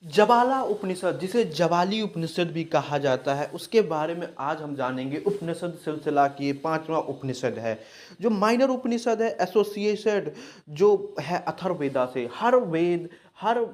जबाला उपनिषद, जिसे जबाली उपनिषद भी कहा जाता है, उसके बारे में आज हम जानेंगे। उपनिषद सिलसिला की ये पांचवा उपनिषद है। जो माइनर उपनिषद है, एसोसिएटेड जो है अथर्ववेदा से। हर वेद, हर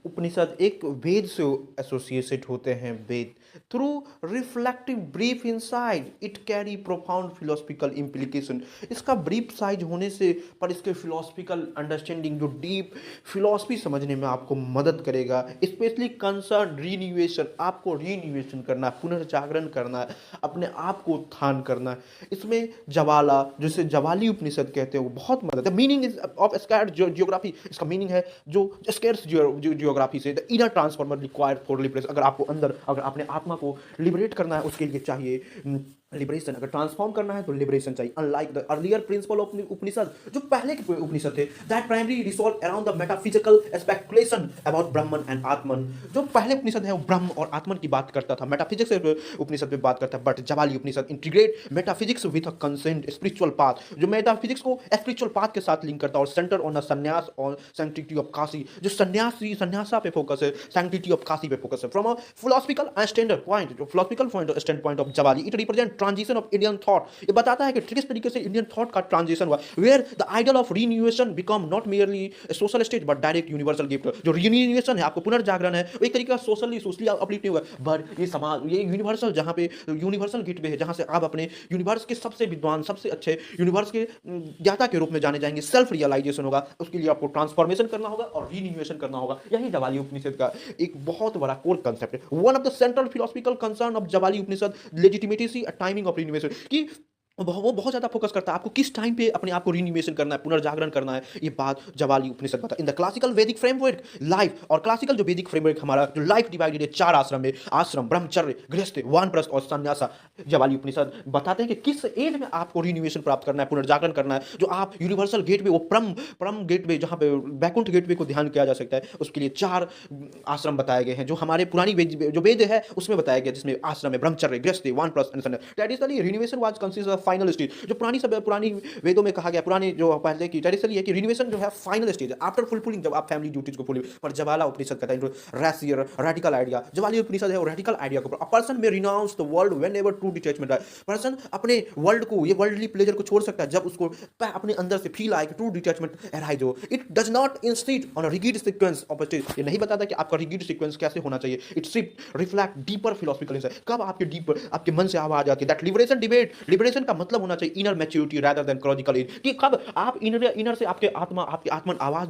उपनिषद एक वेद से एसोसिएटेड होते हैं। Veda through reflective brief inside it carry profound philosophical implication. इसका ब्रीफ साइज होने से पर इसके फिलोसफिकल अंडरस्टैंडिंग, जो डीप फिलोसफी समझने में आपको मदद करेगा। स्पेशली कंसर्न रीन्यूएशन, आपको रीन्यूएशन करना है, पुनर्जागरण करना है, अपने आप को उत्थान करना है। इसमें जवाला, जिसे जवाली उपनिषद कहते हैं, वो बहुत मदद है। Meaning is of scared geography, इसका मीनिंग है जो स्कैर्स जियोग्राफी से the inner transformer required for liberation. अगर आपको अंदर, अगर आपने आत्मा को लिबरेट करना है, उसके लिए चाहिए लिबरेशन। अगर ट्रांसफॉर्म करना है तो लिबरेशन चाहिए। Unlike the earlier principle of Upanishad, जो पहले के उपनिषद थे, that primary resolve around the metaphysical speculation about Brahman and Atman. जो पहले उपनिषद है वो ब्रह्म और आत्मन की बात करता था, मेटाफिजिक्स उपनिषद पे बात करता है। But Jawali Upanishad integrate metaphysics with a consent spiritual path, जो मेटाफिजिक्स को स्पिरिचुअल पाथ के साथ लिंक करता है। और सेंटर ऑन द संन्यास और सैंक्टिटी ऑफ काशी, जो सन्यासी सन्यासा पे फोकस है, सैंक्टिटी ऑफ काशी पे फोकस है। From a philosophical standard point, जो philosophical stand point of Jabali, it represent transition of Indian thought. ये बताता है कि किस तरीके से इंडियन थॉट का ट्रांजिशन हुआ, where the ideal of renunciation become not merely social state but direct universal gift. जो रीन्यूएशन है, आपको पुनर्जागरण है, वो एक तरीके का सोशली अपलिफ्ट नहीं हुआ, बट ये समाज, ये यूनिवर्सल, जहाँ पे यूनिवर्सल गिफ्ट है, जहाँ से आप अपने यूनिवर्स के सबसे विद्वान, सबसे अच्छे यूनिवर्स के ज्ञाता के रूप में जाने जाएंगे। सेल्फ रियलाइजेशन होगा, उसके लिए आपको ट्रांसफॉर्मेशन करना होगा और रीन्यूएशन करना होगा। यही जवाली उपनिषद का एक बहुत बड़ा कोर कंसेप्ट है। One of the central philosophical concern of Jabali Upanishad legitimacy timing of renunciation, कि वो बहुत ज़्यादा फोकस करता है आपको किस टाइम पे अपने आप को रिन्यूएशन करना है, पुनर्जागरण करना है। ये बात जवाली उपनिषद बता। इन द क्लासिकल वैदिक फ्रेमवर्क लाइफ, और क्लासिकल जो वैदिक फ्रेमवर्क हमारा, जो लाइफ डिवाइडेड है चार आश्रम में, आश्रम, ब्रह्मचर्य, गृहस्थ, वानप्रस्थ और संन्यासा। जवाली उपनिषद बताते हैं कि किस एज में आपको रिन्यूएशन प्राप्त करना है, पुनर्जागरण करना है। जो आप यूनिवर्सल गेटवे, वो परम गेटवे, जहाँ पे बैकुंठ गेटवे को ध्यान किया जा सकता है, उसके लिए चार आश्रम बताए गए हैं, जो हमारे पुरानी जो वेद है उसमें बताया गया, जिसमें आश्रम है, ब्रह्मचर्य, गृहस्थ, vanaprastha and sannyasa. Traditionally renunciation was considered a final stage. जो पुरानी वेदों में कहा गया, पुराने जो पहले की ट्रेडिशनली है कि रिन्यूएशन जो है फाइनल स्टेज है, आफ्टर फुलफिलिंग, जब आप फैमिली ड्यूटीज को फुल। पर जवाला उपनिषद कहता है रैशियर रेडिकल आइडिया। जवाली उपनिषद है वो रेडिकल आइडिया के ऊपर। अ पर्सन में renounce the world whenever true detachment है। पर्सन अपने वर्ल्ड को, ये वर्ल्डली प्लेजर को छोड़ सकता है जब उसको अपने अंदर से फील आए कि ट्रू डिटैचमेंट अराइज हो। It does not insist on a rigid sequence of a stage. ये नहीं बताता कि आपका रिगिड सीक्वेंस कैसे होना चाहिए। इट सिर्फ रिफ्लेक्ट डीपर फिलोसफिकल इंसाइट। कब आपके डीपर, आपके मन से आवाज आती है, दैट लिबरेशन डिबेट, लिबरेशन का मतलब होना चाहिए inner maturity rather than chronological age, कि कब आप इनर से आपके आत्मा, आपकी आत्मन आवाज